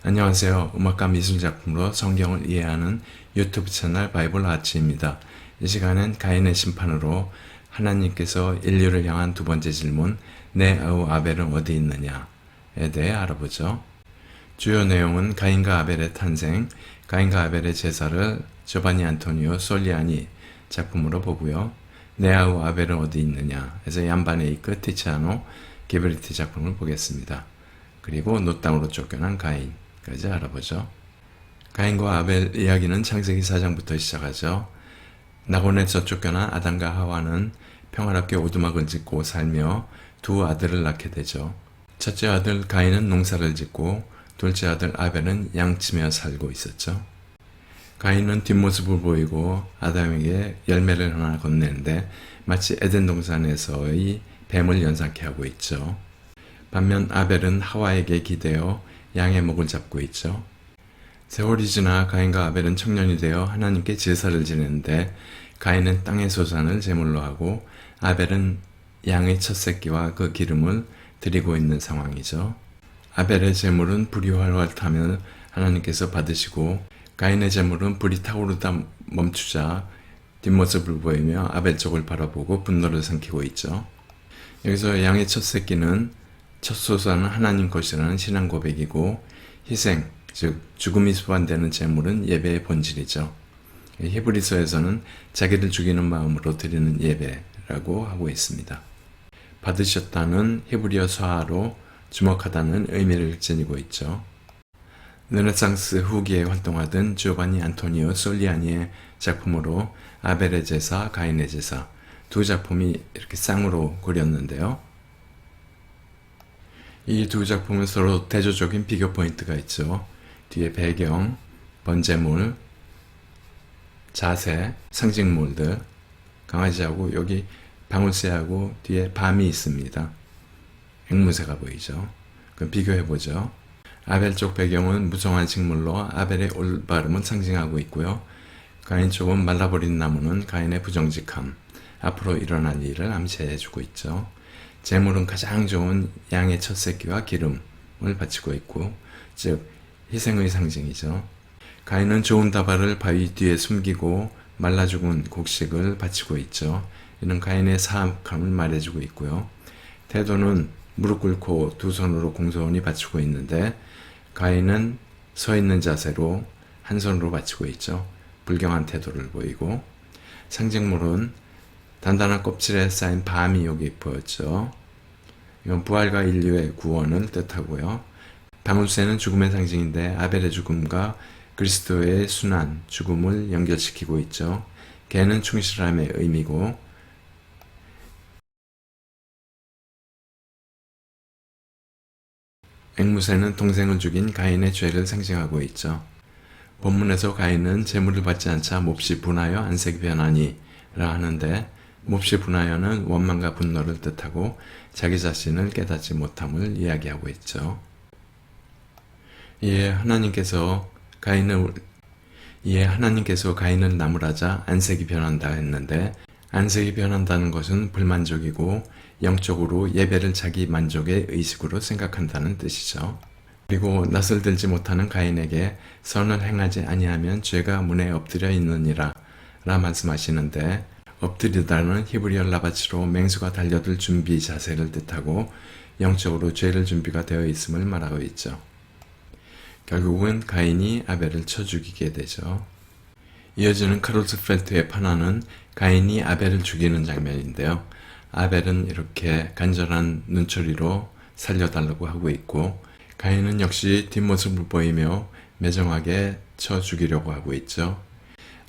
안녕하세요. 음악과 미술작품으로 성경을 이해하는 유튜브 채널 바이블 아치입니다. 이 시간은 가인의 심판으로 하나님께서 인류를 향한 두 번째 질문, 내 아우 아벨은 어디 있느냐에 대해 알아보죠. 주요 내용은 가인과 아벨의 탄생, 가인과 아벨의 제사를 조바니 안토니오 솔리아니 작품으로 보고요. 내 아우 아벨은 어디 있느냐 에서 얀바네이크 티치아노 게브리티 작품을 보겠습니다. 그리고 노 땅으로 쫓겨난 가인까지 알아보죠. 가인과 아벨 이야기는 창세기 4장부터 시작하죠. 낙원에서 쫓겨난 아담과 하와는 평화롭게 오두막을 짓고 살며 두 아들을 낳게 되죠. 첫째 아들 가인은 농사를 짓고 둘째 아들 아벨은 양치며 살고 있었죠. 가인은 뒷모습을 보이고 아담에게 열매를 하나 건네는데 마치 에덴 동산에서의 뱀을 연상케 하고 있죠. 반면 아벨은 하와에게 기대어 양의 목을 잡고 있죠. 세월이 지나 가인과 아벨은 청년이 되어 하나님께 제사를 지내는데 가인은 땅의 소산을 제물로 하고 아벨은 양의 첫 새끼와 그 기름을 드리고 있는 상황이죠. 아벨의 제물은 불이 활활 타며 하나님께서 받으시고 가인의 제물은 불이 타오르다 멈추자 뒷모습을 보이며 아벨 쪽을 바라보고 분노를 삼키고 있죠. 여기서 양의 첫 새끼는 첫 소산은 하나님 것이라는 신앙 고백이고 희생, 즉 죽음이 수반되는 제물은 예배의 본질이죠. 히브리서에서는 자기를 죽이는 마음으로 드리는 예배라고 하고 있습니다. 받으셨다는 히브리어 서하로 주목하다는 의미를 지니고 있죠. 르네상스 후기에 활동하던 조바니 안토니오 솔리아니의 작품으로 아벨의 제사, 가인의 제사 두 작품이 이렇게 쌍으로 그렸는데요. 이 두 작품은 서로 대조적인 비교 포인트가 있죠. 뒤에 배경, 번제물, 자세, 상징물들, 강아지하고 여기 방울새하고 뒤에 밤이 있습니다. 앵무새가 보이죠. 그럼 비교해보죠. 아벨 쪽 배경은 무성한 식물로 아벨의 올바름은 상징하고 있고요. 가인 쪽은 말라버린 나무는 가인의 부정직함, 앞으로 일어날 일을 암시해주고 있죠. 제물은 가장 좋은 양의 첫 새끼와 기름을 바치고 있고, 즉 희생의 상징이죠. 가인은 좋은 다발을 바위 뒤에 숨기고 말라 죽은 곡식을 바치고 있죠. 이는 가인의 사악함을 말해주고 있고요. 태도는 무릎 꿇고 두 손으로 공손히 바치고 있는데 가인은 서 있는 자세로 한 손으로 바치고 있죠. 불경한 태도를 보이고, 상징물은 단단한 껍질에 쌓인 밤이 여기 보였죠. 이건 부활과 인류의 구원을 뜻하고요. 방울새는 죽음의 상징인데 아벨의 죽음과 그리스도의 순환, 죽음을 연결시키고 있죠. 개는 충실함의 의미고, 앵무새는 동생을 죽인 가인의 죄를 상징하고 있죠. 본문에서 가인은 제물을 받지 않자 몹시 분하여 안색이 변하니 라 하는데 몹시 분하여는 원망과 분노를 뜻하고 자기 자신을 깨닫지 못함을 이야기하고 있죠. 이에 하나님께서 가인을 나무라자 안색이 변한다 했는데 안색이 변한다는 것은 불만족이고 영적으로 예배를 자기 만족의 의식으로 생각한다는 뜻이죠. 그리고 낯을 들지 못하는 가인에게 선을 행하지 아니하면 죄가 문에 엎드려 있느니라 라 말씀하시는데 엎드리다는 히브리어 라바치로 맹수가 달려들 준비 자세를 뜻하고 영적으로 죄를 준비가 되어 있음을 말하고 있죠. 결국은 가인이 아벨을 쳐 죽이게 되죠. 이어지는 카로스 펠트의 판화는 가인이 아벨을 죽이는 장면인데요. 아벨은 이렇게 간절한 눈초리로 살려달라고 하고 있고 가인은 역시 뒷모습을 보이며 매정하게 쳐 죽이려고 하고 있죠.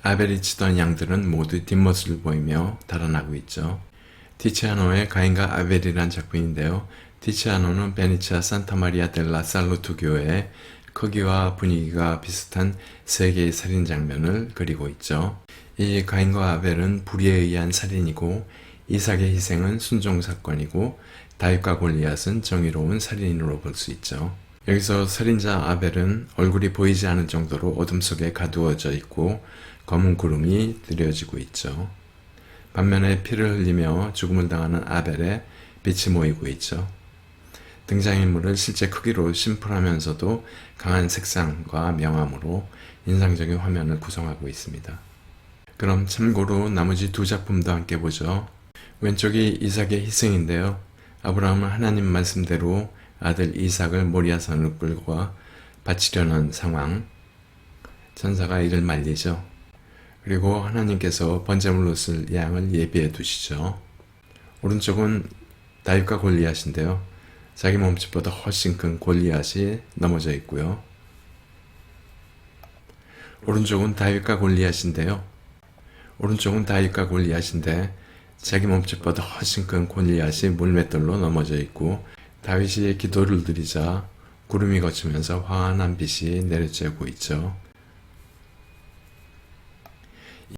아벨이 치던 양들은 모두 뒷모습을 보이며 달아나고 있죠. 티치아노의 가인과 아벨이란 작품인데요. 티치아노는 베네치아 산타마리아 델라 살루트 교회의 크기와 분위기가 비슷한 세 개의 살인 장면을 그리고 있죠. 이 가인과 아벨은 불의에 의한 살인이고 이삭의 희생은 순종 사건이고 다윗과 골리앗은 정의로운 살인으로 볼 수 있죠. 여기서 살인자 아벨은 얼굴이 보이지 않을 정도로 어둠 속에 가두어져 있고 검은 구름이 드려지고 있죠. 반면에 피를 흘리며 죽음을 당하는 아벨의 빛이 모이고 있죠. 등장인물을 실제 크기로 심플하면서도 강한 색상과 명암으로 인상적인 화면을 구성하고 있습니다. 그럼 참고로 나머지 두 작품도 함께 보죠. 왼쪽이 이삭의 희생인데요. 아브라함은 하나님 말씀대로 아들 이삭을 모리아산으로 끌고 바치려는 상황. 천사가 이를 말리죠. 그리고 하나님께서 번제물로 쓸 양을 예비해 두시죠. 오른쪽은 다윗과 골리앗인데요. 자기 몸집보다 훨씬 큰 골리앗이 넘어져 있고요. 오른쪽은 다윗과 골리앗인데 자기 몸집보다 훨씬 큰 골리앗이 물맷돌로 넘어져 있고, 다윗이 기도를 드리자 구름이 걷히면서 환한 빛이 내려쬐고 있죠.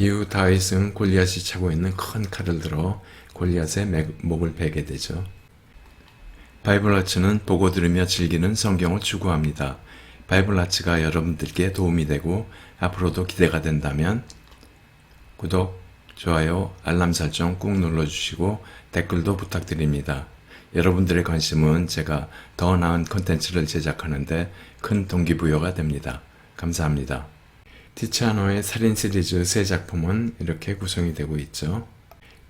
이후 다윗은 골리앗이 차고 있는 큰 칼을 들어 골리앗의 목을 베게 되죠. 바이블 아츠는 보고 들으며 즐기는 성경을 추구합니다. 바이블 아츠가 여러분들께 도움이 되고 앞으로도 기대가 된다면 구독, 좋아요, 알람 설정 꾹 눌러주시고 댓글도 부탁드립니다. 여러분들의 관심은 제가 더 나은 콘텐츠를 제작하는데 큰 동기부여가 됩니다. 감사합니다. 티치아노의 살인 시리즈 세 작품은 이렇게 구성이 되고 있죠.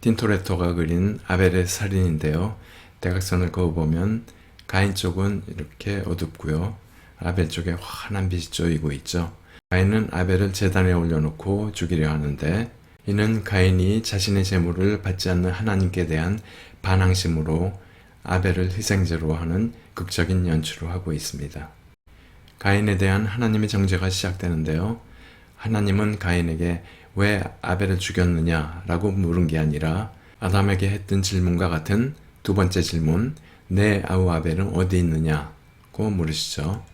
틴토레토가 그린 아벨의 살인인데요. 대각선을 그어보면 가인 쪽은 이렇게 어둡고요. 아벨 쪽에 환한 빛이 쪼이고 있죠. 가인은 아벨을 제단에 올려놓고 죽이려 하는데, 이는 가인이 자신의 제물을 받지 않는 하나님께 대한 반항심으로 아벨을 희생제로 하는 극적인 연출을 하고 있습니다. 가인에 대한 하나님의 정죄가 시작되는데요. 하나님은 가인에게 왜 아벨을 죽였느냐라고 물은 게 아니라 아담에게 했던 질문과 같은 두 번째 질문, 내 아우 아벨은 어디 있느냐고 물으시죠.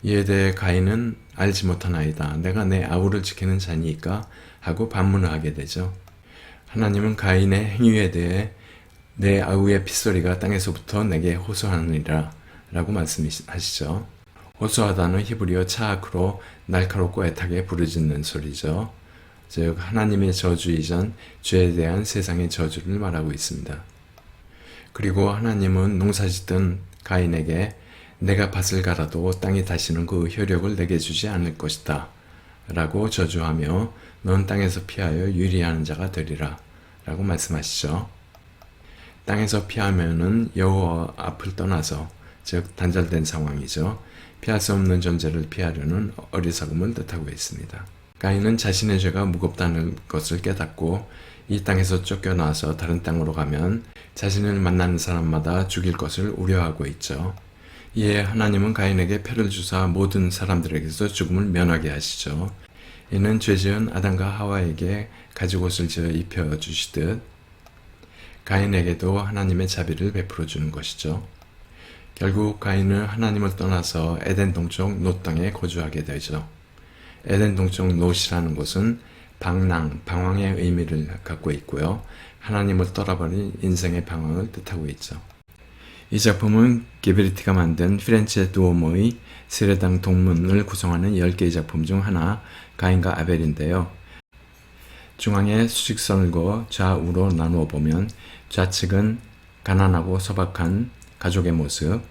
이에 대해 가인은 알지 못하나이다. 내가 내 아우를 지키는 자니까 하고 반문을 하게 되죠. 하나님은 가인의 행위에 대해 내 아우의 핏소리가 땅에서부터 내게 호소하느니라 라고 말씀하시죠. 호소하다는 히브리어 차악으로 날카롭고 애타게 부르짖는 소리죠. 즉 하나님의 저주 이전 죄에 대한 세상의 저주를 말하고 있습니다. 그리고 하나님은 농사짓던 가인에게 내가 밭을 갈아도 땅이 다시는 그 효력을 내게 주지 않을 것이다 라고 저주하며 넌 땅에서 피하여 유리하는 자가 되리라 라고 말씀하시죠. 땅에서 피하면은 여호와 앞을 떠나서, 즉 단절된 상황이죠. 피할 수 없는 존재를 피하려는 어리석음을 뜻하고 있습니다. 가인은 자신의 죄가 무겁다는 것을 깨닫고 이 땅에서 쫓겨나서 다른 땅으로 가면 자신을 만나는 사람마다 죽일 것을 우려하고 있죠. 이에 하나님은 가인에게 표를 주사 모든 사람들에게서 죽음을 면하게 하시죠. 이는 죄지은 아담과 하와에게 가죽옷을 지어 입혀주시듯 가인에게도 하나님의 자비를 베풀어 주는 것이죠. 결국 가인은 하나님을 떠나서 에덴 동쪽 놋 땅에 거주하게 되죠. 에덴 동쪽 놋이라는 곳은 방랑, 방황의 의미를 갖고 있고요. 하나님을 떠나버린 인생의 방황을 뜻하고 있죠. 이 작품은 게베르티가 만든 피렌체 두오모의 세례당 동문을 구성하는 10개의 작품 중 하나, 가인과 아벨인데요. 중앙에 수직선을 그어 좌우로 나누어 보면 좌측은 가난하고 소박한 가족의 모습,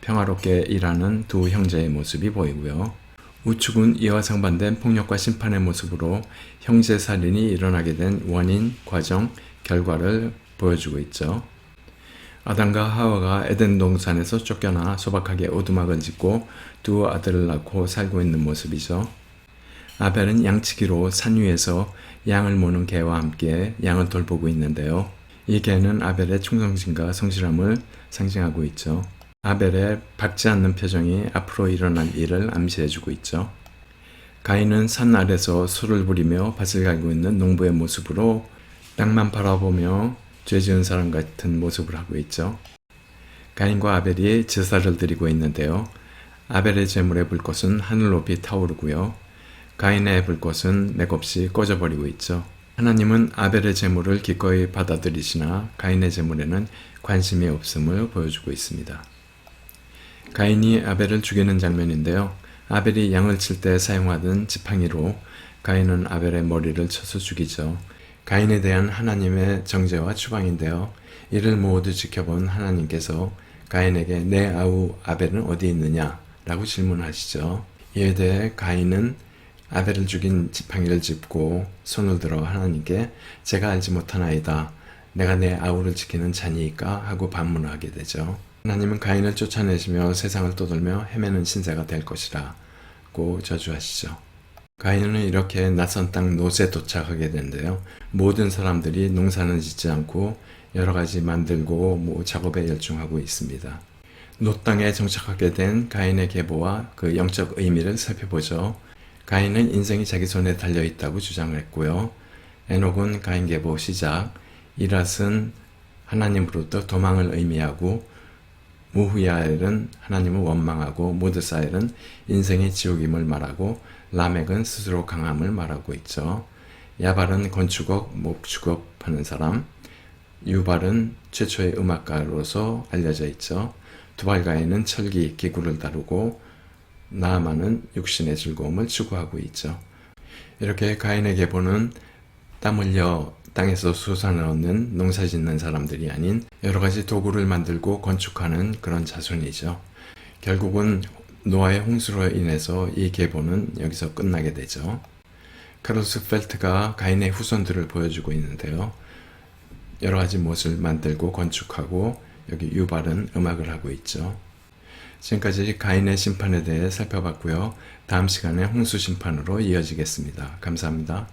평화롭게 일하는 두 형제의 모습이 보이고요. 우측은 이와 상반된 폭력과 심판의 모습으로 형제살인이 일어나게 된 원인, 과정, 결과를 보여주고 있죠. 아담과 하와가 에덴 동산에서 쫓겨나 소박하게 오두막을 짓고 두 아들을 낳고 살고 있는 모습이죠. 아벨은 양치기로 산 위에서 양을 모는 개와 함께 양을 돌보고 있는데요. 이 개는 아벨의 충성심과 성실함을 상징하고 있죠. 아벨의 밝지 않는 표정이 앞으로 일어날 일을 암시해주고 있죠. 가인은 산 아래서 술을 부리며 밭을 갈고 있는 농부의 모습으로 땅만 바라보며 죄 지은 사람 같은 모습을 하고 있죠. 가인과 아벨이 제사를 드리고 있는데요. 아벨의 제물의 불꽃은 하늘 높이 타오르고요. 가인의 불꽃은 맥없이 꺼져버리고 있죠. 하나님은 아벨의 제물을 기꺼이 받아들이시나 가인의 제물에는 관심이 없음을 보여주고 있습니다. 가인이 아벨을 죽이는 장면인데요. 아벨이 양을 칠 때 사용하던 지팡이로 가인은 아벨의 머리를 쳐서 죽이죠. 가인에 대한 하나님의 정죄와 추방인데요. 이를 모두 지켜본 하나님께서 가인에게 내 아우 아벨은 어디 있느냐 라고 질문하시죠. 이에 대해 가인은 아벨을 죽인 지팡이를 짚고 손을 들어 하나님께 제가 알지 못하나이다. 내가 내 아우를 지키는 자니이까 하고 반문하게 되죠. 하나님은 가인을 쫓아내시며 세상을 떠돌며 헤매는 신세가 될 것이라고 저주하시죠. 가인은 이렇게 낯선 땅 롯에 도착하게 되는데요. 모든 사람들이 농사는 짓지 않고 여러 가지 만들고 작업에 열중하고 있습니다. 롯 땅에 정착하게 된 가인의 계보와 그 영적 의미를 살펴보죠. 가인은 인생이 자기 손에 달려있다고 주장을 했고요. 에녹은 가인 계보 시작, 이랏은 하나님으로부터 도망을 의미하고 무후야엘은 하나님을 원망하고 모드사엘은 인생의 지옥임을 말하고 라멕은 스스로 강함을 말하고 있죠. 야발은 건축업, 목축업하는 사람, 유발은 최초의 음악가로서 알려져 있죠. 두발가인은 철기, 기구를 다루고 나아만은 육신의 즐거움을 추구하고 있죠. 이렇게 가인의 계보는 땀 흘려 땅에서 수산을 얻는 농사 짓는 사람들이 아닌 여러 가지 도구를 만들고 건축하는 그런 자손이죠. 결국은 노아의 홍수로 인해서 이 계보는 여기서 끝나게 되죠. 카르로스 펠트가 가인의 후손들을 보여주고 있는데요. 여러 가지 못을 만들고 건축하고 여기 유발은 음악을 하고 있죠. 지금까지 가인의 심판에 대해 살펴봤고요. 다음 시간에 홍수 심판으로 이어지겠습니다. 감사합니다.